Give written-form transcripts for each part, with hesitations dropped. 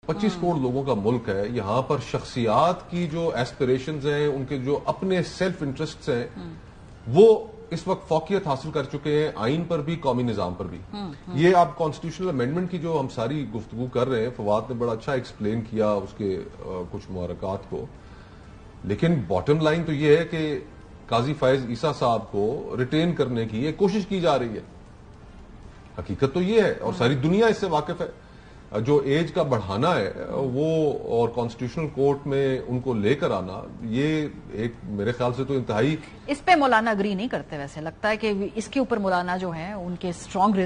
25 کروڑ لوگوں کا ملک ہے. یہاں پر شخصیات کی جو ایسپریشنز ہیں, ان کے جو اپنے سیلف انٹرسٹس ہیں, وہ اس وقت فوقیت حاصل کر چکے ہیں آئین پر بھی, قومی نظام پر بھی. یہ آپ کانسٹیٹیوشنل امینڈمنٹ کی جو ہم ساری گفتگو کر رہے ہیں, فواد نے بڑا اچھا ایکسپلین کیا اس کے کچھ محرکات کو, لیکن باٹم لائن تو یہ ہے کہ قاضی فائز عیسیٰ صاحب کو ریٹین کرنے کی یہ کوشش کی جا رہی ہے. حقیقت تو یہ ہے اور ساری دنیا اس سے واقف ہے. جو ایج کا بڑھانا ہے وہ اور کانسٹیٹیوشنل کورٹ میں ان کو لے کر آنا, یہ ایک میرے خیال سے تو انتہائی. اس پہ مولانا اگری نہیں کرتے, ویسے لگتا ہے کہ اس کے اوپر مولانا جو ہیں ان کے اسٹرانگ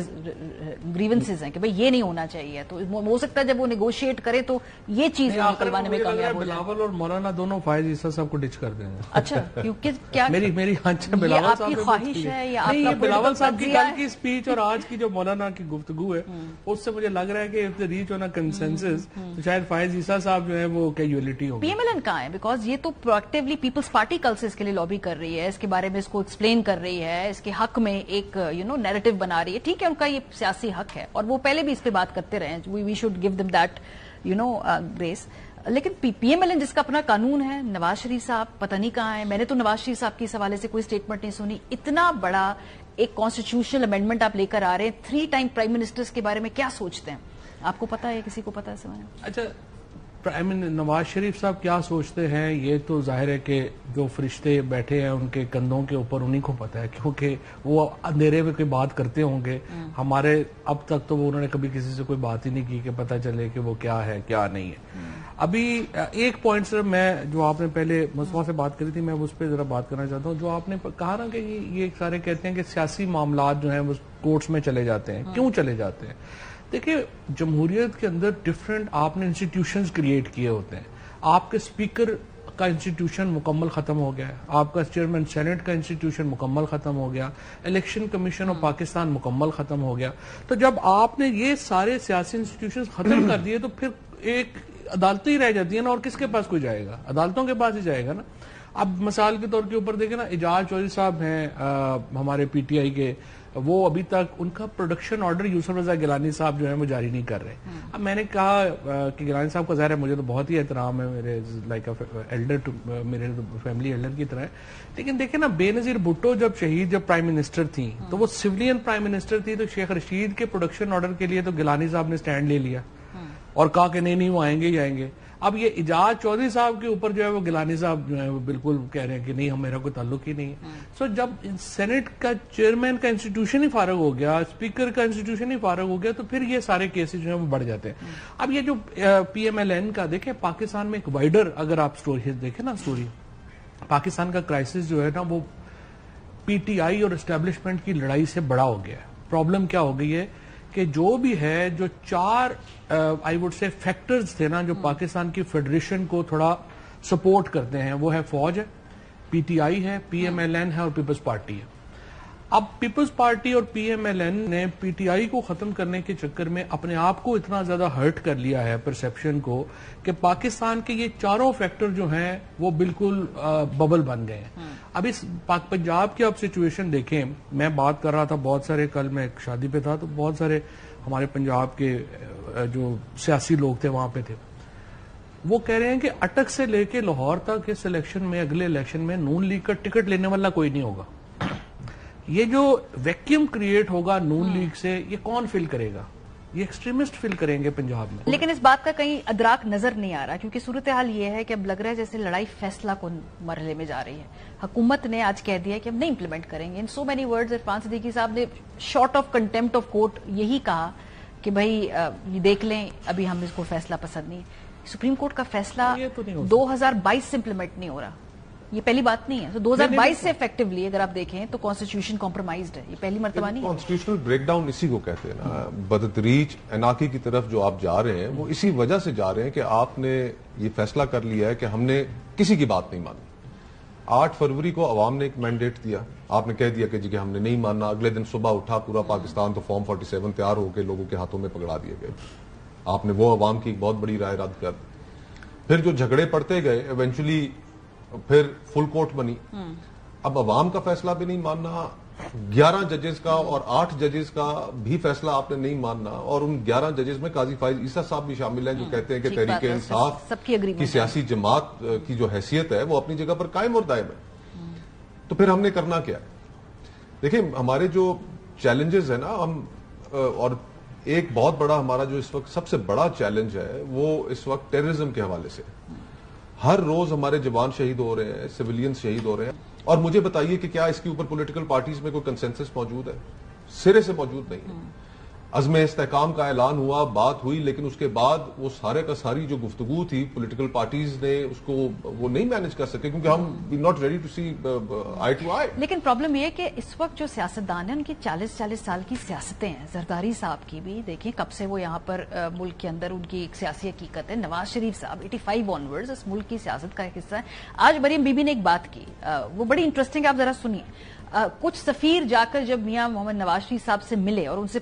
گریونسز ہیں کہ بھئی یہ نہیں ہونا چاہیے. تو ہو سکتا ہے جب وہ نیگوشیٹ کرے تو یہ چیز نکلوانے میں کامیاب ہو جائے. بلاول اور مولانا دونوں فائز عیسیٰ صاحب کو ڈچ کر دیں گے. اچھا, کیونکہ کیا میری بلاول صاحب کی خواہش ہے یا بلاول صاحب کی کل کی اسپیچ اور آج کی جو مولانا کی گفتگو ہے اس سے مجھے لگ رہا ہے کہ if they reach on a consensus تو شاید فائز عیسیٰ صاحب جو ہے وہ کیجولیٹی ہوگی. پی ایم ایل این کہاں ہے؟ بیکاز یہ تو پروایکٹیولی پیپلز پارٹی کل سے اس کے لیے لابی کر رہی ہے, اس کے بارے میں اس کو ایکسپلین کر رہی ہے, اس کے حق میں ایک نیریٹو بنا رہی ہے. ٹھیک ہے, ان کا یہ سیاسی حق ہے اور وہ پہلے بھی اس پہ بات کرتے رہے ہیں, we should give them that grace. لیکن پی ایم ایل این جس کا اپنا قانون ہے, نواز شریف صاحب پتہ نہیں کہاں ہے. میں نے تو نواز شریف صاحب کے اس حوالے سے کوئی اسٹیٹمنٹ نہیں سنی. اتنا بڑا ایک کانسٹیٹیوشنل امینڈمنٹ آپ لے کر آ رہے ہیں, 3 ٹائم پرائم منسٹرز کے بارے میں کیا سوچتے ہیں؟ آپ کو پتا ہے, کسی کو پتا ہے اس میں؟ اچھا, نواز شریف صاحب کیا سوچتے ہیں یہ تو ظاہر ہے کہ جو فرشتے بیٹھے ہیں ان کے کندھوں کے اوپر انہیں کو پتا ہے, کیونکہ وہ اندھیرے میں کوئی بات کرتے ہوں گے. ہمارے اب تک تو انہوں نے کبھی کسی سے کوئی بات ہی نہیں کی کہ پتا چلے کہ وہ کیا ہے کیا نہیں ہے. ابھی ایک پوائنٹ سر, میں جو آپ نے پہلے مصطفیٰ سے بات کری تھی, میں اس پہ ذرا بات کرنا چاہتا ہوں. جو آپ نے کہا نا کہ یہ سارے کہتے ہیں کہ سیاسی معاملات جو ہیں وہ کورٹس میں چلے جاتے ہیں, کیوں چلے جاتے ہیں؟ دیکھیں, جمہوریت کے اندر ڈیفرنٹ آپ نے انسٹیٹیوشنز کریٹ کیے ہوتے ہیں. آپ کے اسپیکر کا انسٹیٹیوشن مکمل ختم ہو گیا ہے, آپ کا چیئرمین سینٹ کا انسٹیٹیوشن مکمل ختم ہو گیا, الیکشن کمیشن آف پاکستان مکمل ختم ہو گیا. تو جب آپ نے یہ سارے سیاسی انسٹیٹیوشنز ختم کر دیے تو پھر ایک عدالتیں ہی رہ جاتی ہیں نا, اور کس کے پاس کوئی جائے گا؟ عدالتوں کے پاس ہی جائے گا نا. اب مثال کے طور کے اوپر دیکھیں نا, اعجاز چودھری صاحب ہیں ہمارے پی ٹی آئی کے, وہ ابھی تک ان کا پروڈکشن آرڈر یوسف رضا گیلانی صاحب جو ہے وہ جاری نہیں کر رہے. اب میں نے کہا کہ گیلانی صاحب کا ظاہر ہے مجھے تو بہت ہی احترام ہے, میرے لائک ایلڈر میرے فیملی ایلڈر کی طرح ہے, لیکن دیکھیں نا, بے نظیر بھٹو جب شہید جب پرائم منسٹر تھیں تو وہ سولین پرائم منسٹر تھی, تو شیخ رشید کے پروڈکشن آرڈر کے لیے تو گیلانی صاحب نے سٹینڈ لے لیا اور کہا کہ نہیں وہ آئیں گے ہی آئیں گے. اب یہ اعجاز چودھری صاحب کے اوپر جو ہے وہ گیلانی صاحب جو ہے وہ بالکل کہہ رہے ہیں کہ نہیں, میرا کوئی تعلق ہی نہیں ہے. سو جب سینٹ کا چیئرمین کا انسٹیٹیوشن ہی فارغ ہو گیا, اسپیکر کا انسٹیٹیوشن ہی فارغ ہو گیا, تو پھر یہ سارے کیسز جو ہیں وہ بڑھ جاتے ہیں. اب یہ جو پی ایم ایل این کا دیکھیں, پاکستان میں ایک وائڈر اگر آپ سٹوری دیکھیں نا, اسٹوری پاکستان کا کرائسس جو ہے نا وہ پی ٹی آئی اور اسٹیبلشمنٹ کی لڑائی سے بڑا ہو گیا ہے. پرابلم کیا ہو گئی ہے کہ جو بھی ہے, جو 4 آئی وڈ سے فیکٹرز تھے نا جو پاکستان کی فیڈریشن کو تھوڑا سپورٹ کرتے ہیں, وہ ہے فوج ہے, پی ٹی آئی ہے, پی ایم ایل این ہے اور پیپلز پارٹی ہے. اب پیپلز پارٹی اور پی ایم ایل این نے پی ٹی آئی کو ختم کرنے کے چکر میں اپنے آپ کو اتنا زیادہ ہرٹ کر لیا ہے پرسیپشن کو, کہ پاکستان کے یہ چاروں فیکٹر جو ہیں وہ بالکل ببل بن گئے ہیں. اب اس پنجاب کی آپ سچویشن دیکھیں, میں بات کر رہا تھا بہت سارے, کل میں ایک شادی پہ تھا تو بہت سارے ہمارے پنجاب کے جو سیاسی لوگ تھے وہاں پہ تھے, وہ کہہ رہے ہیں کہ اٹک سے لے کے لاہور تک اس الیکشن میں, اگلے الیکشن میں نون لیگ کا ٹکٹ لینے والا کوئی نہیں ہوگا. یہ جو ویکیوم کریٹ ہوگا نون لیگ سے, یہ کون فل کرے گا؟ یہ ایکسٹریمسٹ فل کریں گے پنجاب میں. لیکن اس بات کا کہیں ادراک نظر نہیں آ رہا, کیونکہ صورتحال یہ ہے کہ اب لگ رہا ہے جیسے لڑائی فیصلہ کن مرحلے میں جا رہی ہے. حکومت نے آج کہہ دیا کہ ہم نہیں امپلیمنٹ کریں گے. In so many words Irfan Siddiqui صاحب نے short of contempt of court یہی کہا کہ بھائی دیکھ لیں, ابھی ہم اس کو فیصلہ پسند نہیں. سپریم کورٹ کا فیصلہ 2022 سے امپلیمنٹ نہیں ہو رہا, یہ پہلی بات نہیں ہے. تو 2022 سے افیکٹولی اگر آپ دیکھیں تو کانسٹیٹیوشن کمپرومائزڈ ہے, یہ پہلی مرتبہ نہیں ہے. کانسٹیٹیوشنل بریک ڈاؤن اسی کو کہتے ہیں نا, بدتریج اناکی کی طرف جو آپ جا رہے ہیں وہ اسی وجہ سے جا رہے ہیں کہ آپ نے یہ فیصلہ کر لیا ہے کہ ہم نے کسی کی بات نہیں مانی. 8 فروری کو عوام نے ایک مینڈیٹ دیا, آپ نے کہہ دیا کہ جی کہ ہم نے نہیں ماننا. اگلے دن صبح اٹھا پورا پاکستان تو فارم 47 تیار ہو کے لوگوں کے ہاتھوں میں پکڑا دیے گئے. آپ نے وہ عوام کی ایک بہت بڑی رائے رد کر. پھر جو جھگڑے پڑتے گئے ایونچولی پھر فل کورٹ بنی. اب عوام کا فیصلہ بھی نہیں ماننا, 11 ججز کا اور 8 ججز کا بھی فیصلہ آپ نے نہیں ماننا، اور ان 11 ججز میں قاضی فائز عیسیٰ صاحب بھی شامل ہیں جو کہتے ہیں کہ تحریک انصاف کی سیاسی جماعت کی جو حیثیت ہے وہ اپنی جگہ پر قائم اور دائم ہے. تو پھر ہم نے کرنا کیا؟ دیکھیں ہمارے جو چیلنجز ہیں نا، ہم اور ایک بہت بڑا ہمارا جو اس وقت سب سے بڑا چیلنج ہے وہ اس وقت ٹیررزم کے حوالے سے. ہر روز ہمارے جوان شہید ہو رہے ہیں، سویلینز شہید ہو رہے ہیں، اور مجھے بتائیے کہ کیا اس کے اوپر پولیٹیکل پارٹیز میں کوئی کنسنسس موجود ہے؟ سرے سے موجود نہیں ہے. عزم استحکام کا اعلان ہوا، بات ہوئی، لیکن اس کے بعد وہ سارے کا ساری جو گفتگو تھی پولیٹیکل پارٹیز نے اس کو وہ نہیں مینج کر سکے، کیونکہ ہم not ready to see eye to eye. لیکن پرابلم یہ ہے کہ اس وقت جو سیاستدان ہیں ان کی 40 سال کی سیاستیں ہیں. زرداری صاحب کی بھی دیکھیں کب سے وہ یہاں پر ملک کے اندر ان کی ایک سیاسی حقیقت ہے. نواز شریف صاحب 85 آنورڈز اس ملک کی سیاست کا ایک حصہ ہے. آج مریم بی بی نے ایک بات کی، وہ بڑی انٹرسٹنگ، آپ ذرا سنیے. کچھ سفیر جا کر جب میاں محمد نواز شریف صاحب سے ملے اور ان سے